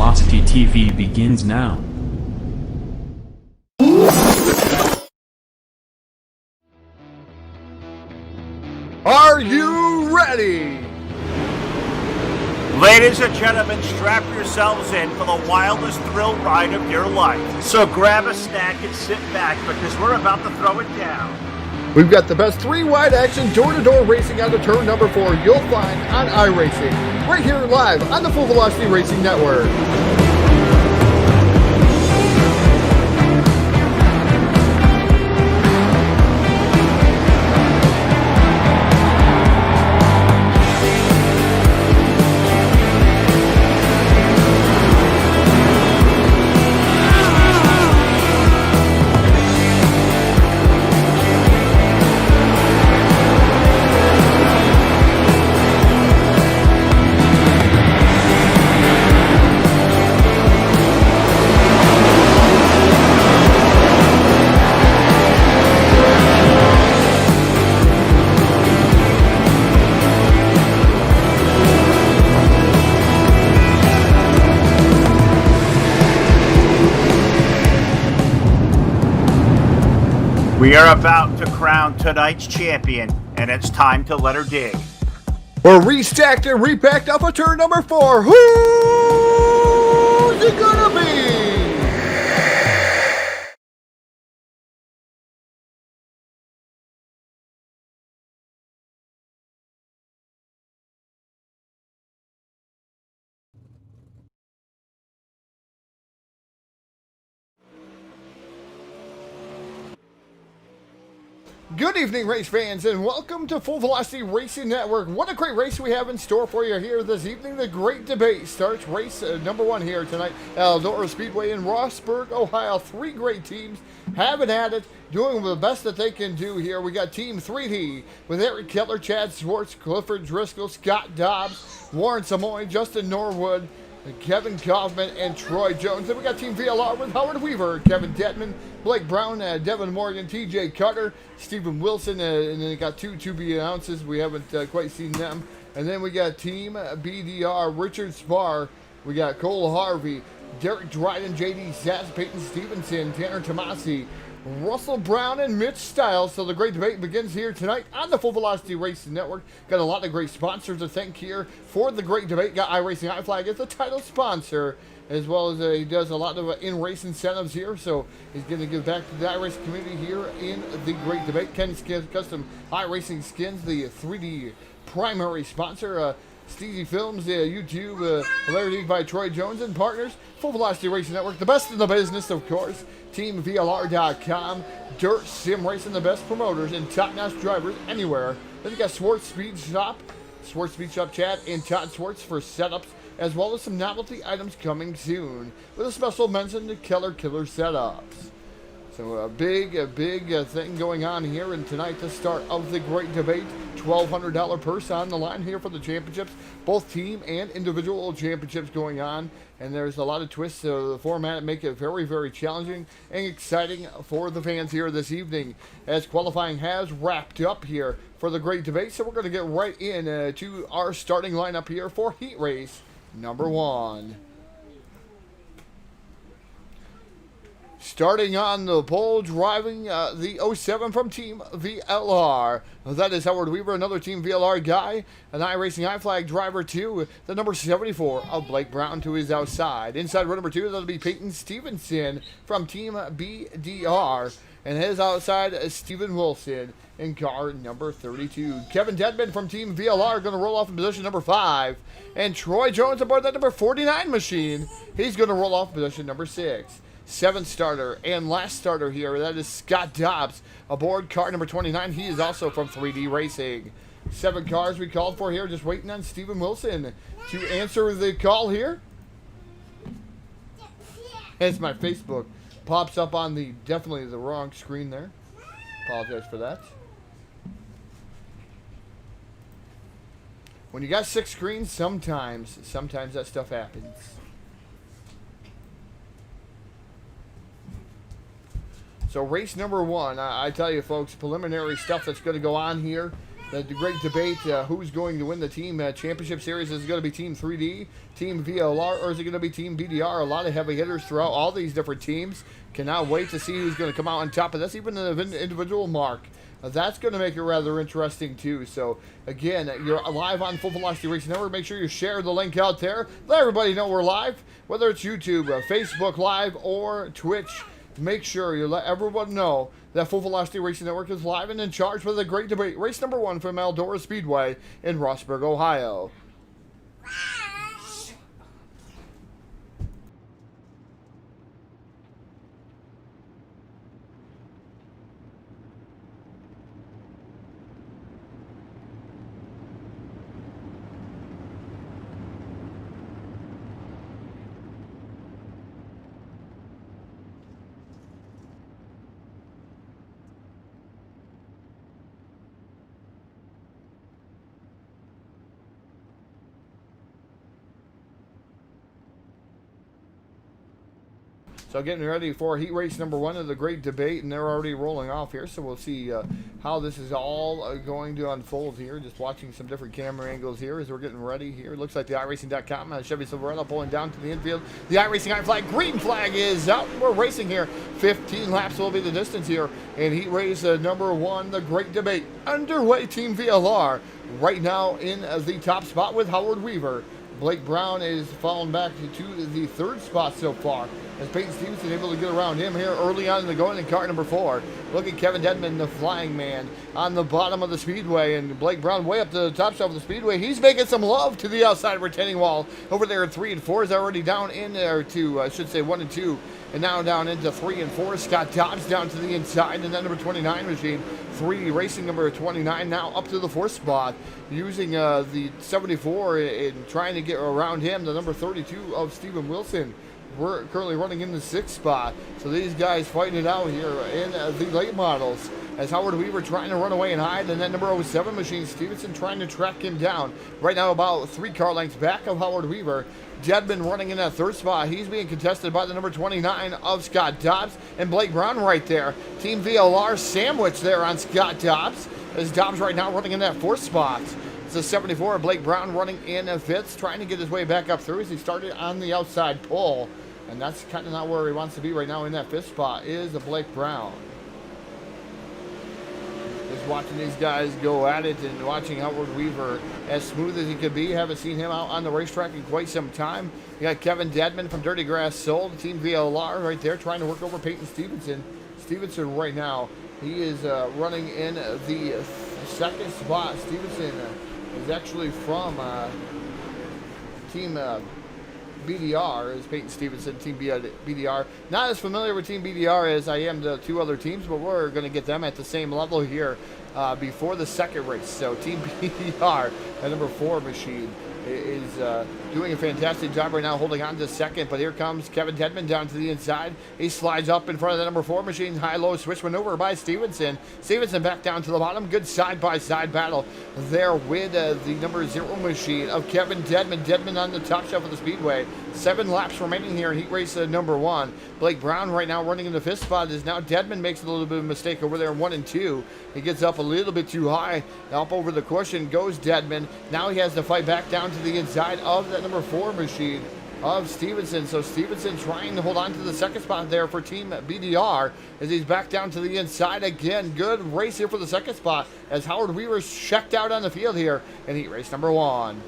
Velocity TV begins now. Are you ready? Ladies and gentlemen, strap yourselves in for the wildest thrill ride of your life. So grab a snack and sit back because we're about to throw it down. We've got the best three-wide action door-to-door racing out of turn number 4 you'll find on iRacing, right here live on the Full Velocity Racing Network. We are about to crown tonight's champion, and it's time to let her dig. We're restacked and repacked off of turn number 4. Who's it gonna be? Good evening, race fans, and welcome to Full Velocity Racing Network. What a great race we have in store for you here this evening. The Great Debate starts race number 1 here tonight at Eldora Speedway in Rossburg, Ohio. 3 great teams having at it, doing the best that they can do here. We got Team 3D with Eric Kettler, Chad Swartz, Clifford Driscoll, Scott Dobbs, Warren Samoy, Justin Norwood, Kevin Kaufman, and Troy Jones. Then we got Team VLR with Howard Weaver, Kevin Detman, Blake Brown, Devin Morgan, TJ Cutter, Stephen Wilson, and then we got two to-be announces. We haven't quite seen them. And then we got Team BDR, Richard Spar. We got Cole Harvey, Derek Dryden, JD Sass, Peyton Stevenson, Tanner Tomasi, Russell Brown, and Mitch Stiles. So the Great Debate begins here tonight on the Full Velocity Racing Network. Got a lot of great sponsors to thank here for the Great Debate. Got iRacing iFlag as the title sponsor, as well as he does a lot of in-race incentives here. So he's going to give back to the iRacing community here in the Great Debate. Ken's Custom iRacing Skins, the 3D primary sponsor. Steezy Films, YouTube, Hilarity by Troy Jones and partners. Full Velocity Racing Network, the best in the business, of course. TeamVLR.com, Dirt Sim Racing, the best promoters and top-notch drivers anywhere. Then you got Swartz Speed Shop, Chad, and Todd Swartz for setups, as well as some novelty items coming soon, with a special mention to Killer Setups. So a big thing going on here, and tonight the start of the Great Debate. $1,200 purse on the line here for the championships, both team and individual championships going on, and there's a lot of twists to the format make it very, very challenging and exciting for the fans here this evening, as qualifying has wrapped up here for the Great Debate. So we're going to get right in to our starting lineup here for heat race number 1. Starting on the pole, driving the 07 from Team VLR. That is Howard Weaver, another Team VLR guy. An iRacing iFlag driver, too. The number 74 of Blake Brown to his outside. Inside row number 2, that'll be Peyton Stevenson from Team BDR. And his outside, Stephen Wilson in car number 32. Kevin Dedman from Team VLR going to roll off in position number 5. And Troy Jones aboard that number 49 machine. He's going to roll off in position number 6. 7th starter and last starter here, that is Scott Dobbs aboard car number 29. He is also from 3D Racing. 7 cars we called for here, just waiting on Stephen Wilson to answer the call here. As my Facebook pops up on the definitely the wrong screen there. Apologize for that. When you got 6 screens, sometimes that stuff happens. So race number 1, I tell you folks, preliminary stuff that's going to go on here. the great debate, who's going to win the team championship series. Is it going to be Team 3D, Team VLR, or is it going to be Team BDR? A lot of heavy hitters throughout all these different teams. Cannot wait to see who's going to come out on top of this, even an individual mark. That's going to make it rather interesting, too. So, again, you're live on Full Velocity Racing Network. Make sure you share the link out there. Let everybody know we're live, whether it's YouTube, Facebook Live, or Twitch. Make sure you let everyone know that Full Velocity Racing Network is live and in charge for the great debate. Race number 1 from Eldora Speedway in Rossburg, Ohio. So getting ready for heat race number 1 of the great debate, and they're already rolling off here. So we'll see how this is all going to unfold here. Just watching some different camera angles here as we're getting ready here. Looks like the iRacing.com Chevy Silverado pulling down to the infield. The iRacing flag, green flag is out. We're racing here. 15 laps will be the distance here in heat race number 1, the great debate. Underway, Team VLR right now in the top spot with Howard Weaver. Blake Brown is falling back to the 3rd spot so far, as Peyton Stevenson able to get around him here early on in the going in car number 4. Look at Kevin Dedman, the flying man, on the bottom of the speedway, and Blake Brown way up to the top shelf of the speedway. He's making some love to the outside retaining wall over there at 3 and 4. Is already down in there to, I should say, 1 and 2, and now down into 3 and 4. Scott Dobbs down to the inside, and that number 29 machine. 3 racing number 29 now up to the 4th spot, using the 74 and trying to get around him. The number 32 of Steven Wilson. We're currently running in the 6th spot. So these guys fighting it out here in the late models, as Howard Weaver trying to run away and hide, and that number 07 machine, Stevenson, trying to track him down. Right now about 3 car lengths back of Howard Weaver. Dedman running in that 3rd spot. He's being contested by the number 29 of Scott Dobbs, and Blake Brown right there. Team VLR sandwich there on Scott Dobbs, as Dobbs right now running in that 4th spot. It's a 74, Blake Brown running in 5th, trying to get his way back up through as he started on the outside pole. And that's kind of not where he wants to be right now in that 5th spot is Blake Brown. Just watching these guys go at it and watching Howard Weaver as smooth as he could be. Haven't seen him out on the racetrack in quite some time. You got Kevin Dedman from Dirty Grass Sold, Team VLR right there trying to work over Peyton Stevenson. Stevenson right now, he is running in the 2nd spot. Stevenson is actually from Team BDR, is Peyton Stevenson, Team BDR. Not as familiar with Team BDR as I am the 2 other teams, but we're going to get them at the same level here before the 2nd race. So Team BDR, at number 4 machine, is doing a fantastic job right now holding on to 2nd, but here comes Kevin Dedman down to the inside. He slides up in front of the number 4 machine. High-low switch maneuver by Stevenson. Stevenson back down to the bottom. Good side-by-side battle there with the number 0 machine of Kevin Dedman. Dedman on the top shelf of the speedway. 7 laps remaining here in heat race number 1. Blake Brown right now running in the 5th spot. Is now Dedman makes a little bit of a mistake over there in 1 and 2. He gets up a little bit too high. Up over the cushion goes Dedman. Now he has to fight back down to the inside of that number 4 machine of Stevenson. So Stevenson trying to hold on to the 2nd spot there for Team BDR as he's back down to the inside again. Good race here for the 2nd spot as Howard Weaver's checked out on the field here in heat race number 1.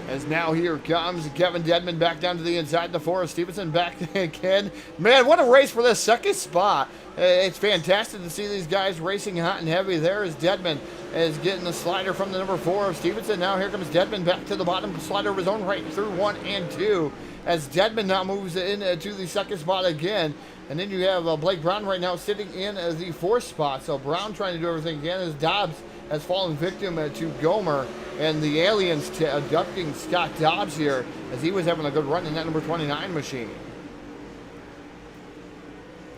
As now here comes Kevin Dedman back down to the inside, the 4 of Stevenson back again. Man, what a race for this 2nd spot. It's fantastic to see these guys racing hot and heavy. There is Dedman is getting the slider from the number 4 of Stevenson. Now here comes Dedman back to the bottom slider of his own right through 1 and 2. As Dedman now moves into the 2nd spot again. And then you have Blake Brown right now sitting in the 4th spot. So Brown trying to do everything again as Dobbs has fallen victim to Gomer. And the aliens abducting Scott Dobbs here as he was having a good run in that number 29 machine.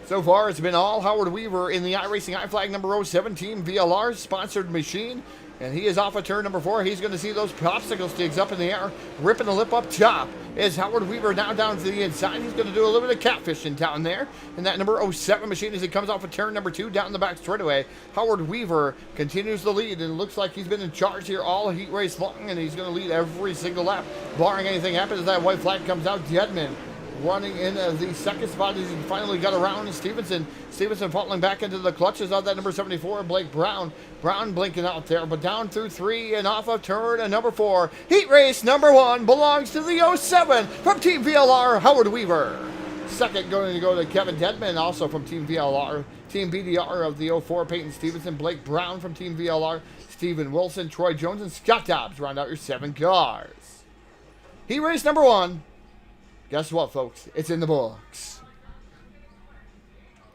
So far, it's been all Howard Weaver in the iRacing iFlag number 07 Team VLR sponsored machine. And he is off of turn number 4. He's going to see those popsicle sticks up in the air, ripping the lip up top. Is Howard Weaver now down to the inside. He's going to do a little bit of catfishing down there. And that number 07 machine as he comes off of turn number 2 down the back straightaway. Howard Weaver continues the lead, and it looks like he's been in charge here all heat race long, and he's going to lead every single lap, barring anything happens. That white flag comes out. Deadman running in the second spot as he finally got around Stevenson. Stevenson falling back into the clutches of that number 74, Blake Brown. Brown blinking out there, but down through 3 and off of turn and number 4. Heat race number 1 belongs to the 07 from Team VLR, Howard Weaver. Second going to go to Kevin Deadman, also from Team VLR. Team BDR of the 04, Peyton Stevenson, Blake Brown from Team VLR, Steven Wilson, Troy Jones, and Scott Dobbs round out your 7 cars. Heat race number 1. Guess what, folks? It's in the books.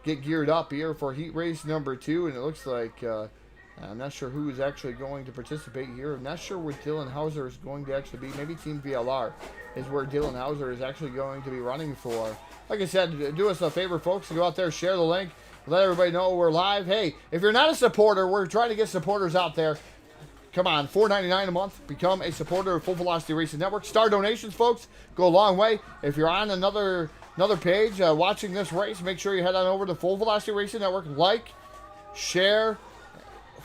Get geared up here for heat race number 2, and it looks like I'm not sure who is actually going to participate here. I'm not sure where Dylan Hauser is going to actually be. Maybe Team VLR is where Dylan Hauser is actually going to be running for. Like I said, do us a favor, folks, to go out there, share the link, let everybody know we're live. Hey, if you're not a supporter, we're trying to get supporters out there. Come on, $4.99 a month. Become a supporter of Full Velocity Racing Network. Star donations, folks, go a long way. If you're on another page watching this race, make sure you head on over to Full Velocity Racing Network. Like, share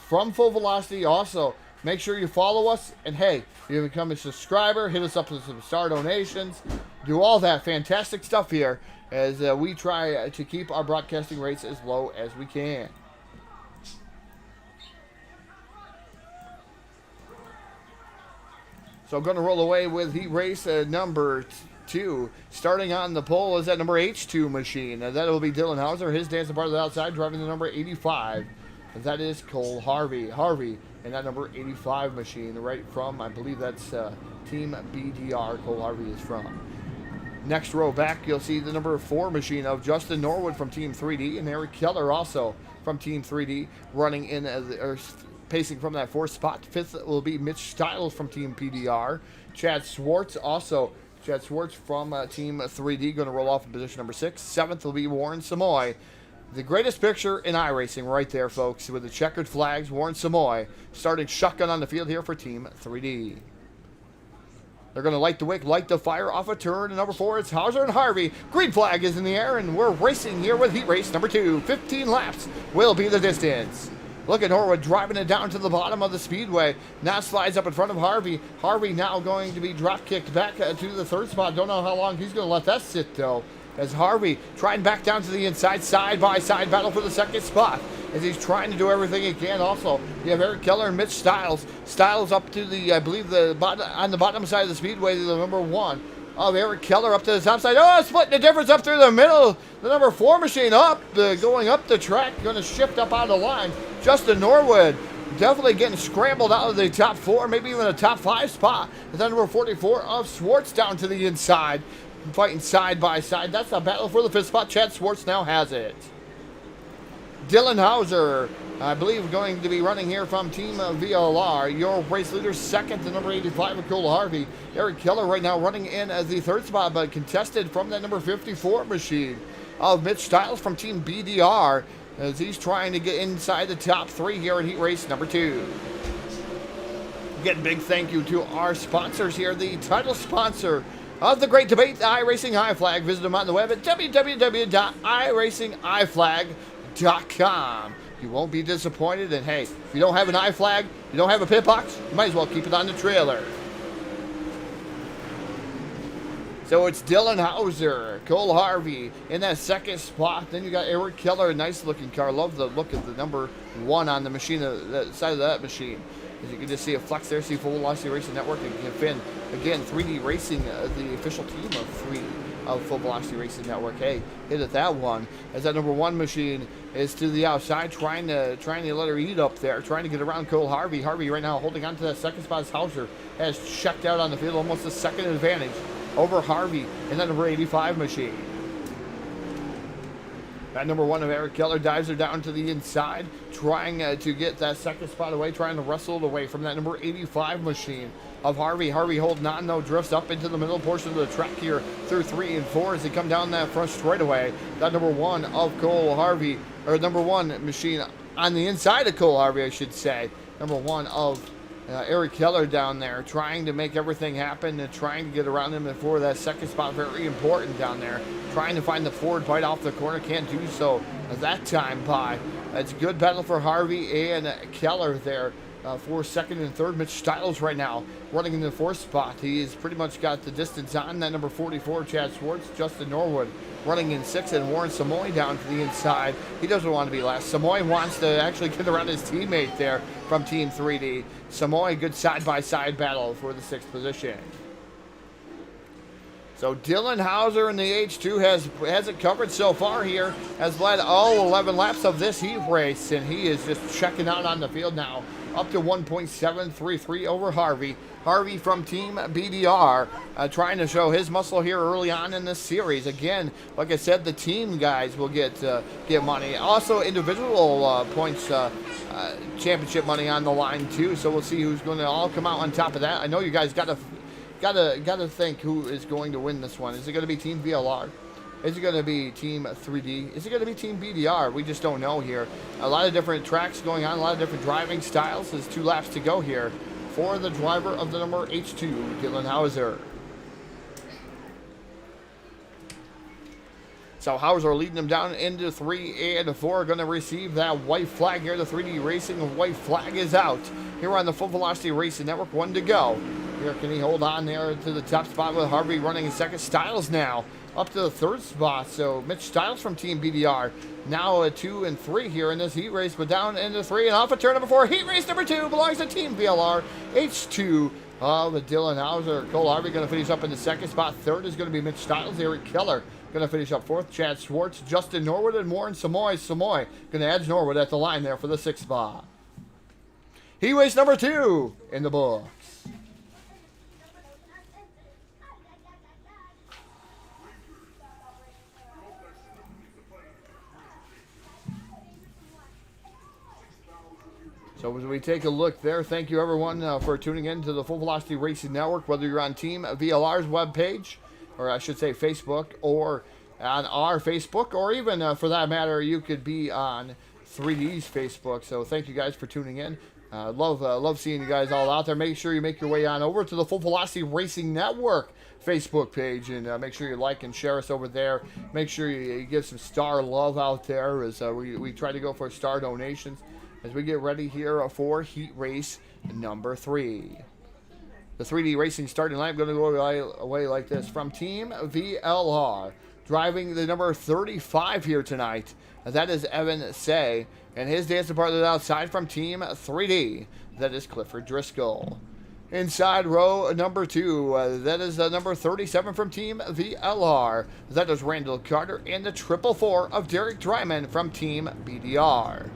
from Full Velocity. Also, make sure you follow us. And hey, if you become a subscriber, hit us up with some star donations. Do all that fantastic stuff here as we try to keep our broadcasting rates as low as we can. So I'm going to roll away with heat race number 2. Starting on the pole is that number H2 machine. That will be Dylan Hauser. His dancing part of the outside, driving the number 85. And that is Cole Harvey. Harvey in that number 85 machine, right from, I believe that's Team BDR Cole Harvey is from. Next row back, you'll see the number 4 machine of Justin Norwood from Team 3D, and Eric Keller also from Team 3D, running in pacing from that 4th spot. 5th will be Mitch Stiles from Team PDR. Chad Swartz also. Chad Swartz from Team 3D going to roll off in position number 6. 7th will be Warren Samoy. The greatest picture in iRacing right there, folks, with the checkered flags. Warren Samoy starting shotgun on the field here for Team 3D. They're going to light the wick, light the fire off a turn. And number 4, it's Hauser and Harvey. Green flag is in the air, and we're racing here with heat race number 2. 15 laps will be the distance. Look at Norwood driving it down to the bottom of the speedway. Now slides up in front of Harvey. Harvey now going to be drop kicked back to the 3rd spot. Don't know how long he's going to let that sit, though. As Harvey trying back down to the inside, side-by-side battle for the 2nd spot. As he's trying to do everything he can. Also, you have Eric Keller and Mitch Stiles. Stiles up to the, I believe, on the bottom side of the speedway, the number 1. Of Eric Keller up to the top side. Oh, splitting the difference up through the middle. The number 4 machine up, going up the track, going to shift up out of the line. Justin Norwood definitely getting scrambled out of the top 4, maybe even a top 5 spot. And then number 44 of Swartz down to the inside, fighting side by side. That's a battle for the 5th spot. Chad Swartz now has it. Dylan Hauser, I believe, going to be running here from Team VLR. Your race leader, 2nd to number 85 of Cole Harvey. Eric Keller right now running in as the 3rd spot, but contested from that number 54 machine of Mitch Stiles from Team BDR as he's trying to get inside the top 3 here in heat race number 2. Again, big thank you to our sponsors here, the title sponsor of the great debate, iRacing iFlag. Visit them on the web at www.iracingiflag.com. You won't be disappointed, and hey, if you don't have an iFlag, you don't have a pit box, you might as well keep it on the trailer. So it's Dylan Hauser, Cole Harvey in that 2nd spot. Then you got Eric Keller, a nice looking car. Love the look of the number 1 on the machine, the side of that machine. As you can just see a flex there, see Full Velocity Racing Network, and Finn, again, 3D Racing, the official team of Full Velocity Racing Network. Hey, hit at that one. As that number 1 machine is to the outside, trying to let her eat up there, trying to get around Cole Harvey. Harvey right now holding on to that 2nd spot as Hauser has checked out on the field, almost a 2nd advantage over Harvey in that number 85 machine. That number 1 of Eric Keller dives her down to the inside, trying to get that second spot away, trying to wrestle it away from that number 85 machine of Harvey. Harvey holding on, though, drifts up into the middle portion of the track here through 3 and 4 as they come down that front straightaway. That number 1 of Cole Harvey, or number 1 machine on the inside of Cole Harvey, I should say. Number 1 of Eric Keller down there, trying to make everything happen and trying to get around him for that second spot. Very important down there. Trying to find the forward bite off the corner. Can't do so that time by. It's a good battle for Harvey and Keller there for second and third. Mitch Stiles right now running in the 4th spot. He's pretty much got the distance on that number 44, Chad Schwartz. Justin Norwood running in 6th, and Warren Samoy down to the inside. He doesn't want to be last. Samoy wants to actually get around his teammate there from Team 3D. Samoy, good side-by-side battle for the 6th position. So Dylan Hauser in the H2 has it covered so far here, has led all 11 laps of this heat race, and he is just checking out on the field now, up to 1.733 over Harvey. Harvey from Team BDR, trying to show his muscle here early on in this series. Again, like I said, the team guys will get money. Also, individual points championship money on the line too. So we'll see who's going to all come out on top of that. I know you guys got to think who is going to win this one. Is it going to be Team VLR? Is it going to be Team 3D? Is it going to be Team BDR? We just don't know here. A lot of different tracks going on, a lot of different driving styles. There's 2 laps to go here for the driver of the number H2, Dylan Hauser. So Hauser leading them down into 3 and 4. Going to receive that white flag here. The 3D Racing white flag is out here on the Full Velocity Racing Network. 1 to go. Here, can he hold on there to the top spot with Harvey running in 2nd. Stiles now up to the 3rd spot. So Mitch Stiles from Team BDR now at 2 and 3 here in this heat race, but down into 3 and off of turn number 4. Heat race number 2 belongs to Team VLR. H2 of Dylan Hauser. Cole Harvey going to finish up in the 2nd spot. 3rd is going to be Mitch Stiles. Eric Keller going to finish up 4th. Chad Schwartz, Justin Norwood, and Warren Samoy. Samoy going to edge Norwood at the line there for the 6th spot. Heat race number 2 in the books. So as we take a look there, thank you everyone for tuning in to the Full Velocity Racing Network, whether you're on Team VLR's webpage, or I should say Facebook, or on our Facebook, or even for that matter, you could be on 3D's Facebook. So thank you guys for tuning in. Love seeing you guys all out there. Make sure you make your way on over to the Full Velocity Racing Network Facebook page, and make sure you like and share us over there. Make sure you give some star love out there, as we try to go for star donations as we get ready here for heat race number 3. The 3D Racing starting line going to go away like this. From Team VLR, driving the number 35 here tonight, that is Evan Say, and his dancing partner outside from Team 3D, that is Clifford Driscoll. Inside row number 2, that is number 37 from Team VLR, that is Randall Carter, and the 444 of Derek Dryman from Team BDR.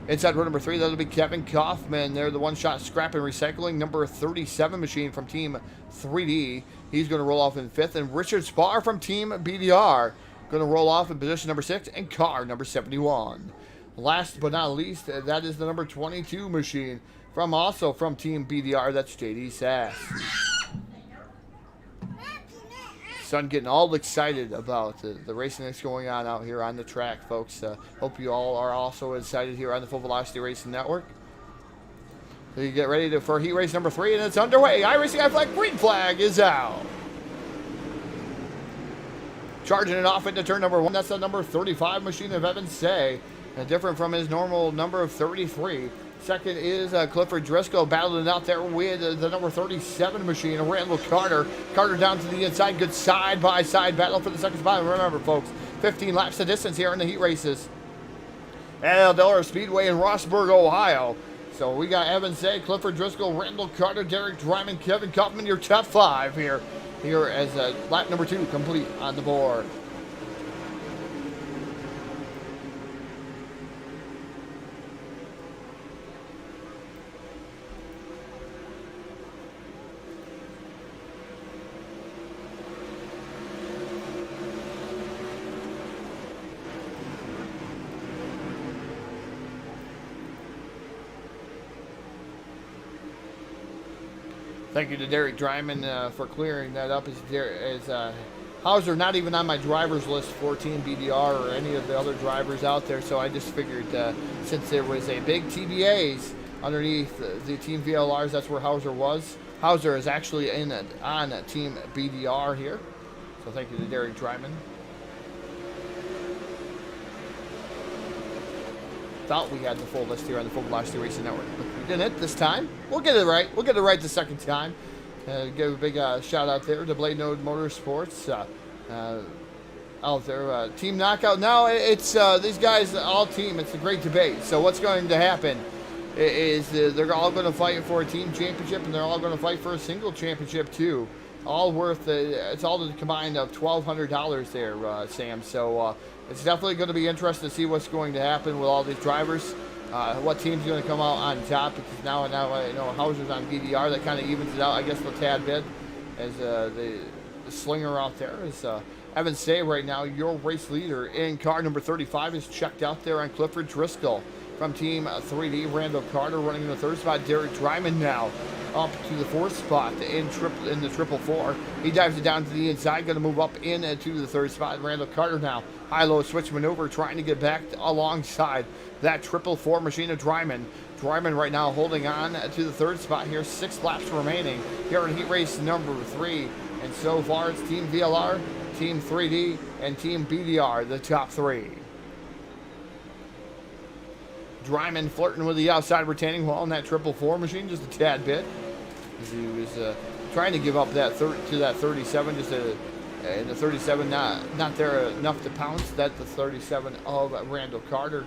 Inside row number 3, that'll be Kevin Kaufman. They're the one-shot scrap and recycling number 37 machine from Team 3D. He's going to roll off in 5th. And Richard Spar from Team BDR going to roll off in position number 6. And car number 71. Last but not least, that is the number 22 machine from Team BDR. That's JD Sass. Son getting all excited about the racing that's going on out here on the track, folks. Hope you all are also excited here on the Full Velocity Racing Network. So you get ready for heat race number 3, and it's underway. iRacing flag, green flag is out. Charging it off into turn number 1. That's the number 35 machine of Evan Say, different from his normal number of 33. Second is Clifford Driscoll battling out there with the number 37 machine, Randall Carter. Carter down to the inside. Good side-by-side battle for the second spot. And remember, folks, 15 laps of distance here in the heat races at Eldora Speedway in Rossburg, Ohio. So we got Evan Say, Clifford Driscoll, Randall Carter, Derek Dryman, Kevin Kaufman, your top 5 here as lap number 2 complete on the board. Thank you to Derek Dryman for clearing that up. As Hauser not even on my driver's list for Team BDR or any of the other drivers out there, so I just figured since there was a big TBAs underneath the Team VLRs, that's where Hauser was. Hauser is actually on Team BDR here, so thank you to Derek Dryman. Thought we had the full list here on the Full Velocity Racing Network, but we didn't this time. We'll get it right. We'll get it right the second time. Give a big shout out there to Blade Node Motorsports out there. Team Knockout. Now it's these guys all team. It's a great debate. So what's going to happen is they're all going to fight for a team championship, and they're all going to fight for a single championship too. All worth it's all the combined of $1,200 there, Sam. So it's definitely going to be interesting to see what's going to happen with all these drivers. What team's going to come out on top, because now you know Hauser's on BDR. That kind of evens it out, I guess, a tad bit, as the slinger out there is Evan Say right now, your race leader in car number 35 is checked out there on Clifford Driscoll from Team 3D. Randall Carter running in the third spot. Derek Dryman now up to the fourth spot in the triple four. He dives it down to the inside, going to move up into the third spot. Randall Carter now high-low switch maneuver, trying to get back alongside that triple four machine of Dryman. Dryman right now holding on to the third spot here. 6 laps remaining here in heat race number 3. And so far it's Team VLR, Team 3D, and Team BDR, the top 3. Dryman flirting with the outside retaining wall in that triple four machine just a tad bit, as he was trying to give up that 37, just and the 37 not there enough to pounce. That the 37 of Randall Carter,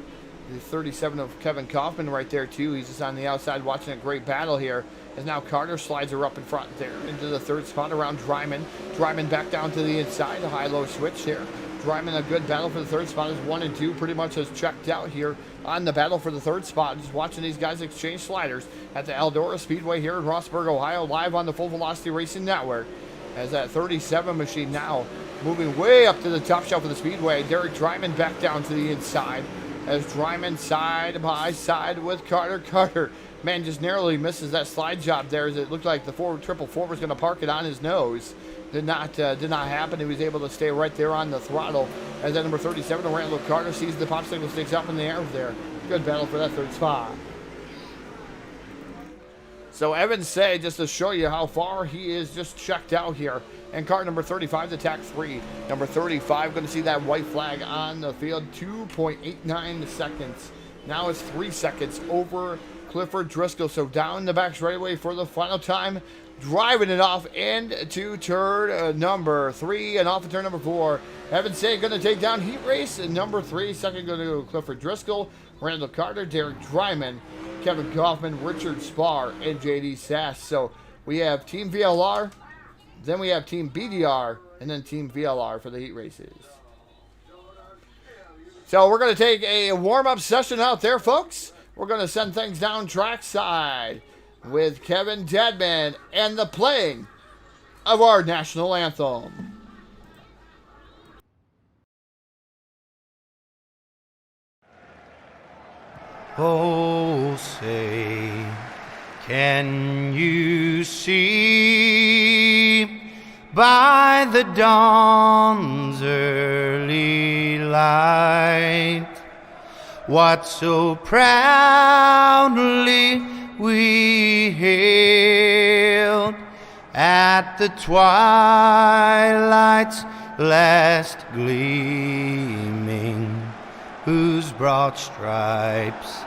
the 37 of Kevin Kaufman right there too. He's just on the outside watching a great battle here, as now Carter slides her up in front there into the third spot around Dryman. Dryman back down to the inside, a high-low switch here. Dryman, a good battle for the third spot, is 1 and 2 pretty much has checked out here on the battle for the third spot. Just watching these guys exchange sliders at the Eldora Speedway here in Rossburg, Ohio, live on the Full Velocity Racing Network, as that 37 machine now moving way up to the top shelf of the Speedway. Derek Dryman back down to the inside, as Dryman side by side with Carter. Carter, man, just narrowly misses that slide job there, as it looked like the triple four was going to park it on his nose. Did not happen. He was able to stay right there on the throttle, as that number 37, Randall Carter, sees the popsicle sticks up in the air there. Good battle for that third spot. So Evan Say, just to show you how far he is just checked out here. And car number 35, the TAC 3. Number 35, going to see that white flag on the field. 2.89 seconds. Now it's 3 seconds over Clifford Driscoll. So down the back straightaway for the final time. Driving it off into turn number 3 and off of turn number 4. Evan Say going to take down heat race number 3. Second going to go Clifford Driscoll, Randall Carter, Derek Dryman, Kevin Kaufman, Richard Spar, and JD Sass. So we have Team VLR, then we have Team BDR, and then Team VLR for the heat races. So we're going to take a warm-up session out there, folks. We're going to send things down trackside with Kevin Dedman and the playing of our national anthem. Oh, say, can you see by the dawn's early light what so proudly we hailed at the twilight's last gleaming, whose broad stripes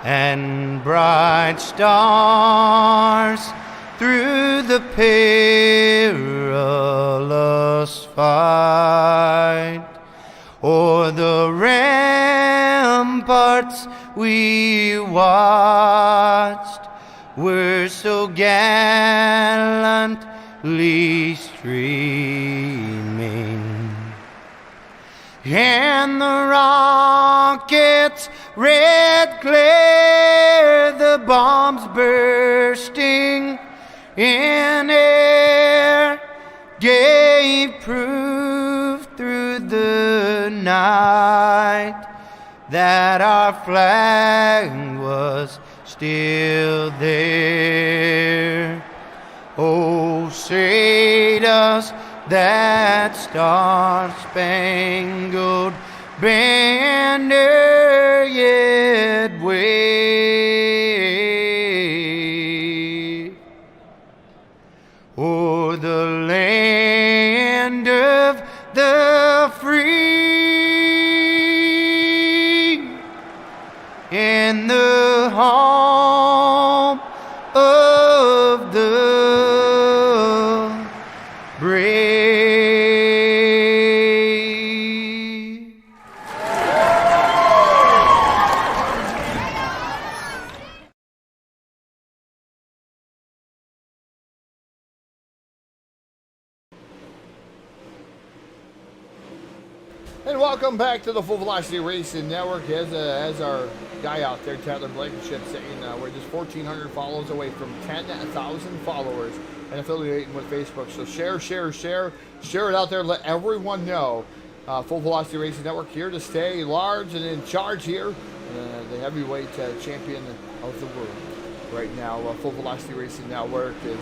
and bright stars through the perilous fight o'er the ramparts we watched were so gallantly streaming, and the rockets' red glare, the bombs bursting in air, gave proof through the night that our flag was still there. Oh, trade us that star-spangled banner yet wave o'er the land of the free and the home of the brave. And welcome back to the Full Velocity Racing Network. As our guy out there, Tyler Blankenship, saying we're just 1,400 follows away from 10,000 followers and affiliating with Facebook. So share it out there. Let everyone know. Full Velocity Racing Network here to stay large and in charge here. The heavyweight champion of the world right now. Full Velocity Racing Network is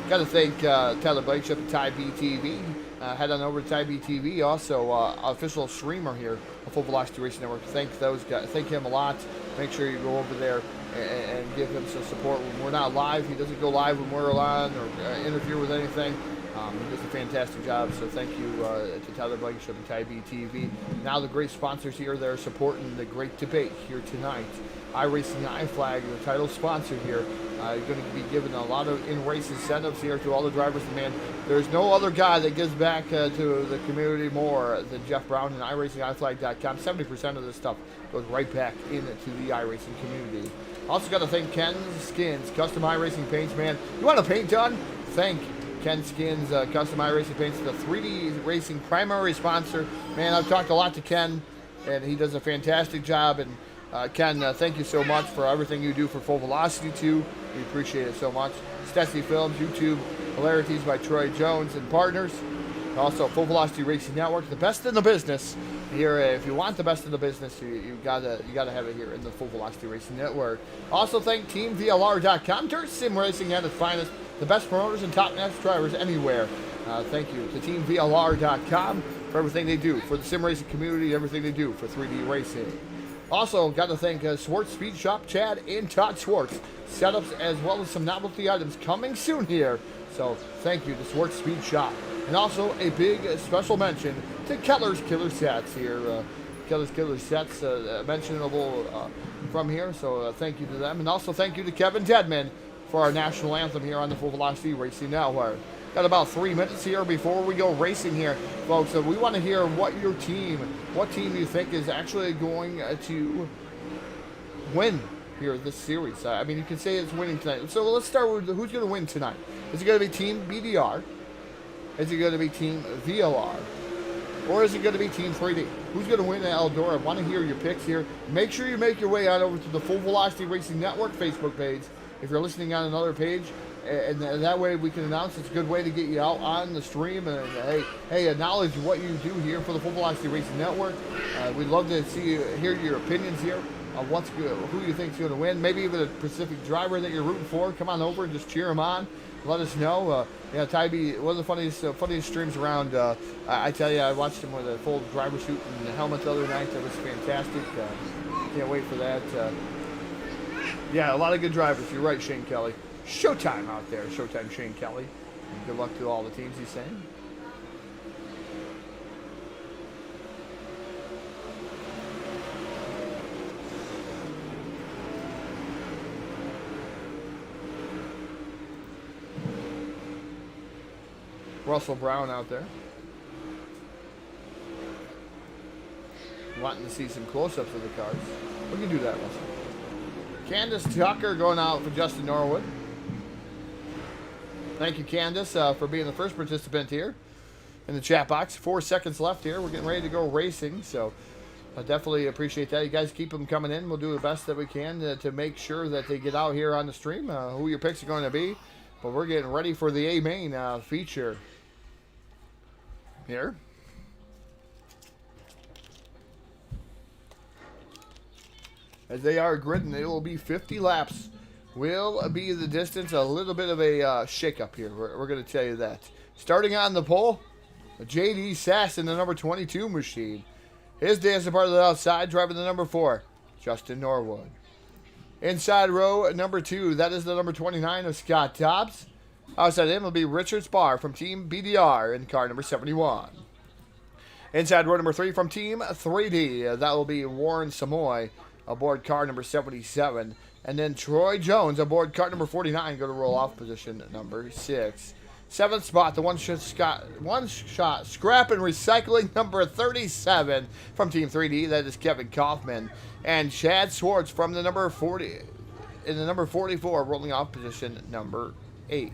got to thank Tyler Blankenship and Ty BTV. Head on over to Ty BTV, also official streamer here of Full Velocity Racing Network. Thank those guys. Thank him a lot. Make sure you go over there and give him some support when we're not live. He doesn't go live when we're on or interfere with anything. He does a fantastic job, so thank you to Tyler Blankenship and Ty BTV. Now the great sponsors here that are supporting the great debate here tonight. iRacing iFlag, the title sponsor here, going to be giving a lot of in-race incentives here to all the drivers. And man, there's no other guy that gives back to the community more than Jeff Brown and iRacingIFlag.com. 70% of this stuff goes right back into the iRacing community. Also got to thank Ken Skins, Custom iRacing Paints, man. You want a paint done? Thank Ken Skins, Custom iRacing Paints, the 3D Racing primary sponsor. Man, I've talked a lot to Ken, and he does a fantastic job. And Ken, thank you so much for everything you do for Full Velocity too. We appreciate it so much. Stetsy Films, YouTube, Hilarities by Troy Jones and Partners. Also, Full Velocity Racing Network, the best in the business. Here, if you want the best in the business, you gotta have it here in the Full Velocity Racing Network. Also, thank TeamVLR.com, Dirt Sim Racing at its finest, the best promoters and top-notch drivers anywhere. Thank you to TeamVLR.com for everything they do for the sim racing community, everything they do for 3D racing. Also, got to thank Swartz Speed Shop, Chad and Todd Swartz. Setups as well as some novelty items coming soon here. So, thank you to Swartz Speed Shop. And also, a big special mention to Keller's Killer Sets here. Keller's Killer Sets, mentionable from here. So, thank you to them. And also, thank you to Kevin Deadman for our national anthem here on the Full Velocity Racing Network. Got about 3 minutes here before we go racing here, folks. So we want to hear what team you think is actually going to win here this series. I mean, you can say it's winning tonight. So let's start with who's going to win tonight. Is it going to be Team BDR? Is it going to be Team VLR? Or is it going to be Team 3D? Who's going to win at Eldora? I want to hear your picks here. Make sure you make your way on over to the Full Velocity Racing Network Facebook page. If you're listening on another page, and that way we can announce. It's a good way to get you out on the stream and hey, acknowledge what you do here for the Full Velocity Racing Network. We'd love to hear your opinions here on who you think is going to win. Maybe even a specific driver that you're rooting for. Come on over and just cheer them on. Let us know. Tybee, one of the funniest streams around. I tell you, I watched him with a full driver suit and the helmet the other night. That was fantastic. Can't wait for that. Yeah, a lot of good drivers. You're right, Shane Kelly. Showtime out there. Showtime Shane Kelly. And good luck to all the teams he's saying. Russell Brown out there. Wanting to see some close-ups of the cars. We can do that, Russell. Candace Tucker going out for Justin Norwood. Thank you, Candace, for being the first participant here in the chat box. 4 seconds left here. We're getting ready to go racing, so I definitely appreciate that. You guys keep them coming in. We'll do the best that we can to make sure that they get out here on the stream, who your picks are going to be. But we're getting ready for the A-Main feature here. As they are gridding, it will be 50 laps will be the distance. A little bit of a shake-up here. We're going to tell you that. Starting on the pole, J.D. Sass in the number 22 machine. His dancing part of the outside, driving the number 4, Justin Norwood. Inside row number 2, that is the number 29 of Scott Dobbs. Outside him will be Richard Spar from Team BDR in car number 71. Inside row number 3 from Team 3D, that will be Warren Samoy aboard car number 77. And then Troy Jones aboard car number 49, go to roll off position number 6. 7th spot, the one shot scrap and recycling number 37 from Team 3D. That is Kevin Kaufman. And Chad Swartz from the number 40, in the number 44, rolling off position number 8.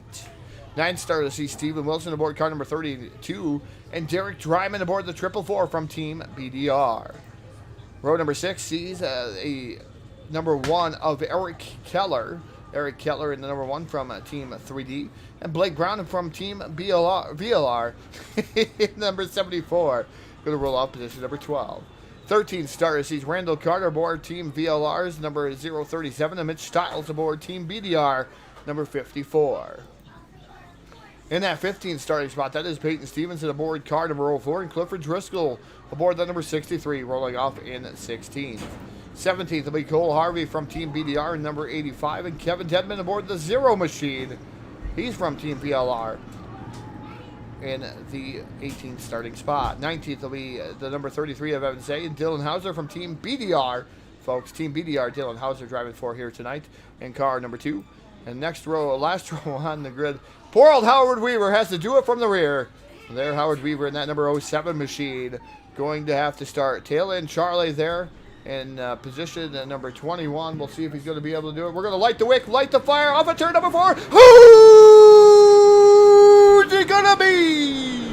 9th star to see Stephen Wilson aboard car number 32. And Derek Dryman aboard the 444 from Team BDR. Row number 6 sees a number 1 of Eric Keller. Eric Keller in the number 1 from Team 3D. And Blake Brown from Team VLR number 74. Going to roll off position number 12. 13th starter sees Randall Carter aboard Team VLR's number 037. And Mitch Stiles aboard Team BDR number 54. In that 15th starting spot, that is Peyton Stevenson aboard car number 04. And Clifford Driscoll aboard the number 63, rolling off in 16th. 17th will be Cole Harvey from Team BDR in number 85. And Kevin Tedman aboard the 0 machine. He's from Team VLR in the 18th starting spot. 19th will be the number 33 of Evan Zay and Dylan Hauser from Team BDR. Folks, Team BDR, Dylan Hauser driving for here tonight in car number 2. And next row, last row on the grid, poor old Howard Weaver has to do it from the rear. There, Howard Weaver in that number 07 machine. Going to have to start tail end Charlie there in position at number 21. We'll see if he's going to be able to do it. We're going to light the wick, light the fire off of turn number 4. Who's it going to be?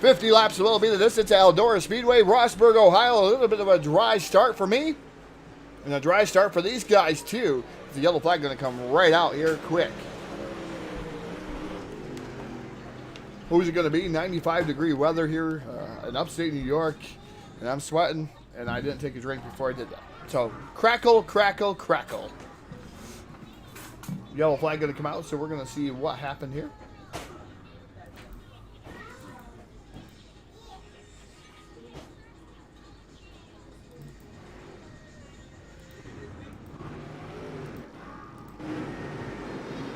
50 laps will be the distance at Eldora Speedway, Rossburg, Ohio. A little bit of a dry start for me. And a dry start for these guys, too. The yellow flag going to come right out here quick. Who's it going to be? 95-degree weather here in upstate New York. And I'm sweating, and I didn't take a drink before I did that. So, crackle, crackle, crackle. Yellow flag going to come out, so we're going to see what happened here.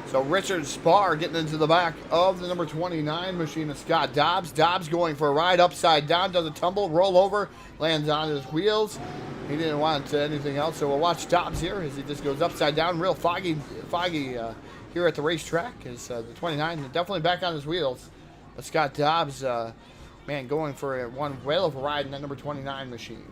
So Richard Spar getting into the back of the number 29 machine of Scott Dobbs. Dobbs going for a ride upside down, does a tumble, roll over, lands on his wheels. He didn't want anything else, so we'll watch Dobbs here as he just goes upside down. Real foggy here at the racetrack. Is the 29 definitely back on his wheels. But Scott Dobbs, man, going for one whale of a ride in that number 29 machine.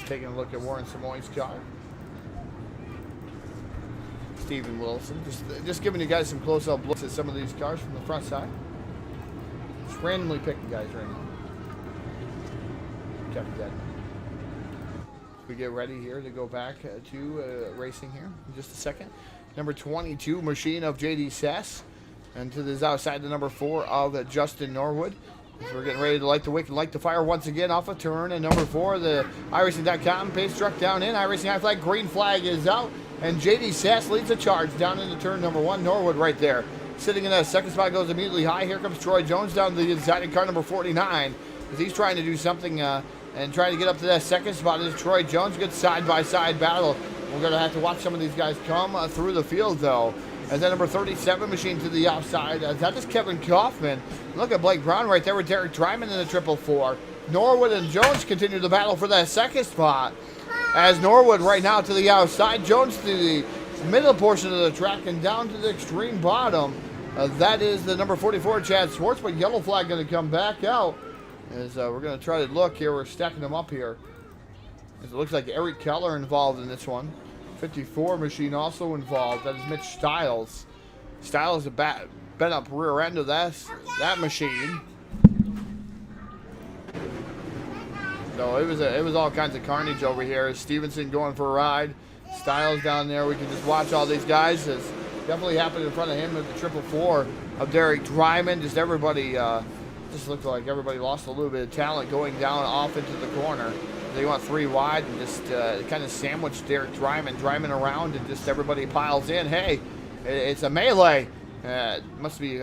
Taking a look at Warren Samoy's car. Stephen Wilson. Just giving you guys some close-up looks at some of these cars from the front side. Just randomly picking guys right now. Copy that. We get ready here to go back to racing here in just a second. Number 22 machine of J.D. Sass. And to this outside the number 4 of Justin Norwood. We're getting ready to light the wick and light the fire once again off a turn. And number 4, the iRacing.com pace truck down in. iRacing high flag, green flag is out. And J.D. Sass leads the charge down into turn number 1. Norwood right there. Sitting in that second spot goes immediately high. Here comes Troy Jones down to the inside in car number 49. As he's trying to do something and trying to get up to that second spot is Troy Jones. Good side-by-side battle. We're going to have to watch some of these guys come through the field, though. And then number 37 machine to the outside. That is Kevin Kaufman. Look at Blake Brown right there with Derek Dryman in the 444. Norwood and Jones continue the battle for that second spot. As Norwood right now to the outside. Jones to the middle portion of the track and down to the extreme bottom. That is the number 44, Chad Swartz. But yellow flag going to come back out. As we're going to try to look here. We're stacking them up here. As it looks like Eric Keller involved in this one. 54 machine also involved. That is Mitch Stiles. Stiles has been up rear end of that machine. So it was all kinds of carnage over here. Stevenson going for a ride. Styles down there. We can just watch all these guys. It's definitely happened in front of him with the 444 of Derek Dryman. Just everybody, just looked like everybody lost a little bit of talent going down off into the corner. They went 3 wide and just kind of sandwiched Derek Dryman around, and just everybody piles in. Hey, it's a melee. Must be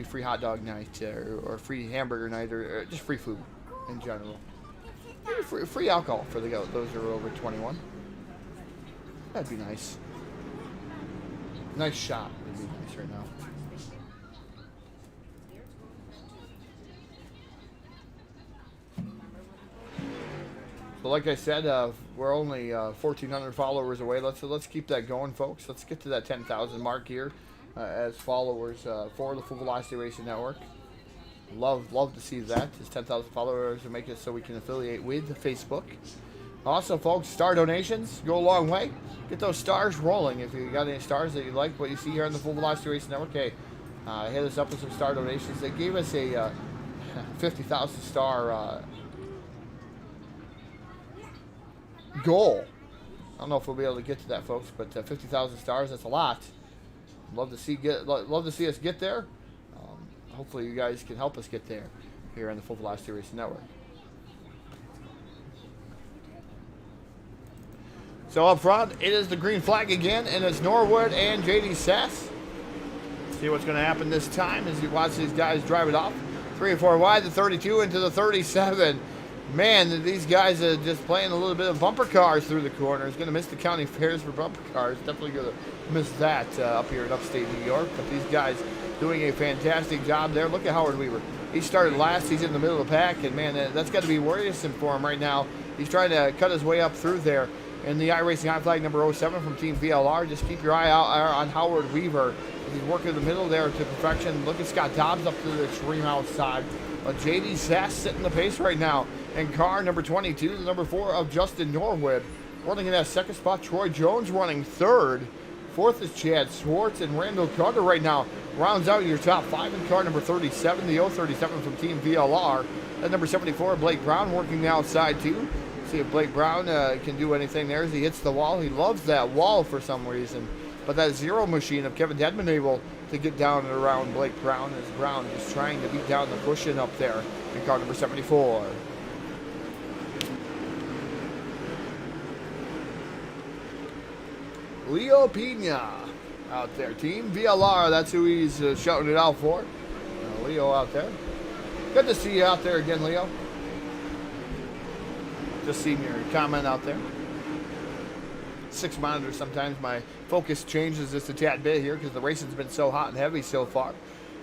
free hot dog night or free hamburger night or just free food in general. Maybe free alcohol for those who are over 21. That'd be nice. Nice shot would be nice right now. So like I said, we're only 1,400 followers away. Let's keep that going, folks. Let's get to that 10,000 mark here as followers for the Full Velocity Racing Network. Love to see that. It's 10,000 followers to make it so we can affiliate with Facebook. Also, folks, star donations go a long way. Get those stars rolling. If you got any stars that you like what you see here on the Full Velocity Racing Network, hey, hit us up with some star donations. They gave us a 50,000 star goal. I don't know if we'll be able to get to that, folks, but 50,000 stars, that's a lot. Love to see us get there. Hopefully you guys can help us get there here on the Full Velocity Racing Network. So up front, it is the green flag again, and it's Norwood and JD Sass. See what's going to happen this time as you watch these guys drive it off. 3 and 4 wide, the 32 into the 37. Man, these guys are just playing a little bit of bumper cars through the corners. Going to miss the county fairs for bumper cars. Definitely going to miss that up here in upstate New York. But these guys doing a fantastic job there. Look at Howard Weaver. He started last. He's in the middle of the pack. And, man, that's got to be worrisome for him right now. He's trying to cut his way up through there. And the iRacing High Flag number 07 from Team VLR. Just keep your eye out on Howard Weaver. He's working in the middle there to perfection. Look at Scott Dobbs up to the extreme outside. JD Sass setting the pace right now. And car number 22, the number 4 of Justin Norwood. Running in that second spot, Troy Jones running third. Fourth is Chad Swartz, and Randall Carter right now rounds out your top 5 in car number 37, the 037 from Team VLR. And number 74, Blake Brown working the outside too. See if Blake Brown can do anything there as he hits the wall. He loves that wall for some reason. But that zero machine of Kevin Dedman able to get down and around Blake Brown as Brown is trying to beat down the cushion up there in car number 74. Leo Pena out there. Team VLR, that's who he's shouting it out for. Leo out there. Good to see you out there again, Leo. Just seeing your comment out there. 6 monitors, sometimes my focus changes just a tad bit here because the racing's been so hot and heavy so far.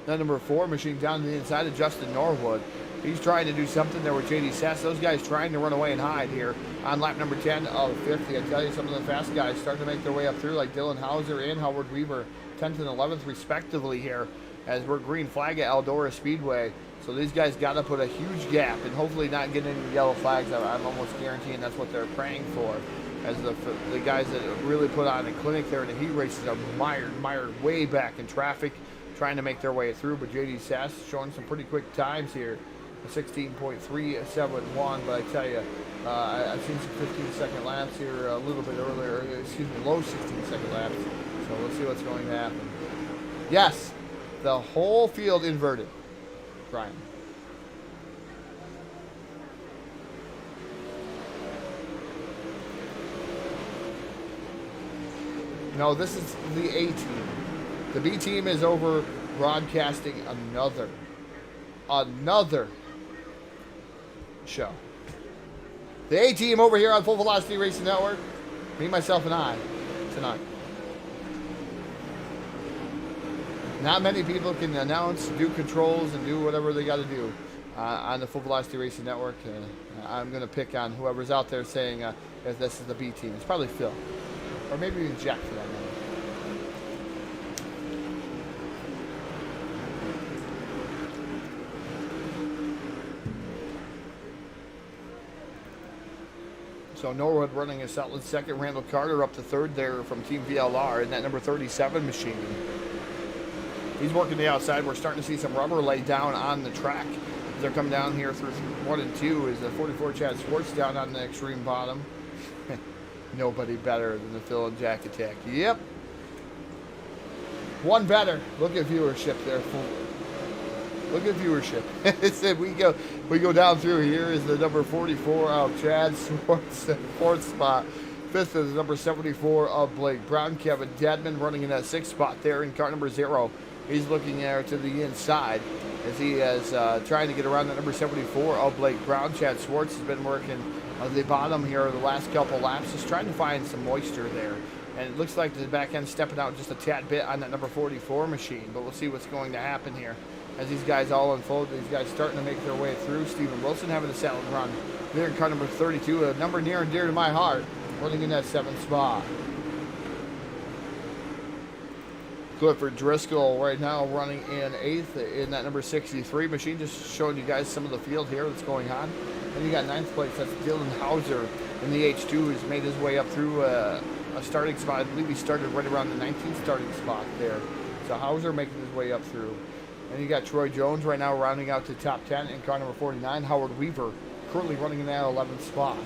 Then number 4, machine down to the inside of Justin Norwood. He's trying to do something there with JD Sass. Those guys trying to run away and hide here on lap number 10 of 50. I tell you, some of the fast guys starting to make their way up through, like Dylan Hauser and Howard Weaver, 10th and 11th respectively here, as we're green flag at Eldora Speedway. So these guys got to put a huge gap and hopefully not get any yellow flags. I'm almost guaranteeing that's what they're praying for, as the guys that really put on a clinic there in the heat races are mired way back in traffic, trying to make their way through. But JD Sass showing some pretty quick times here. 16.371, but I tell you, I've seen some 15-second laps here a little bit earlier, low 16-second laps, so we'll see what's going to happen. Yes, the whole field inverted, Brian. No, this is the A team. The B team is over broadcasting another show. The A team over here on Full Velocity Racing Network. Me, myself, and I tonight. Not many people can announce, do controls, and do whatever they got to do on the Full Velocity Racing Network. I'm going to pick on whoever's out there saying if this is the B team. It's probably Phil. Or maybe even Jack for that matter. So Norwood running a solid second. Randall Carter up to third there from Team VLR in that number 37 machine. He's working the outside. We're starting to see some rubber lay down on the track They're coming down here through 1 and 2 is the 44 Chad Schwartz down on the extreme bottom. Nobody better than the Phil and Jack Attack. Yep. One better. Look at viewership there. Look at viewership. It said we go down through. Here is the number 44 of Chad Schwartz, 4th spot. 5th is number 74 of Blake Brown. Kevin Dedman running in that 6th spot there in car number 0. He's looking there to the inside as he is trying to get around the number 74 of Blake Brown. Chad Schwartz has been working on the bottom here the last couple laps, just trying to find some moisture there. And it looks like the back end stepping out just a tad bit on that number 44 machine. But we'll see what's going to happen here as these guys all unfold. These guys starting to make their way through. Stephen Wilson having a salad run there in car number 32, a number near and dear to my heart, running in that 7th spot. Clifford Driscoll right now running in 8th in that number 63 machine. Just showing you guys some of the field here that's going on. And you got 9th place. That's Dylan Hauser in the H2, who's made his way up through a starting spot. I believe he started right around the 19th starting spot there. So Hauser making his way up through. And you got Troy Jones right now rounding out to top 10 in car number 49. Howard Weaver currently running in that 11th spot.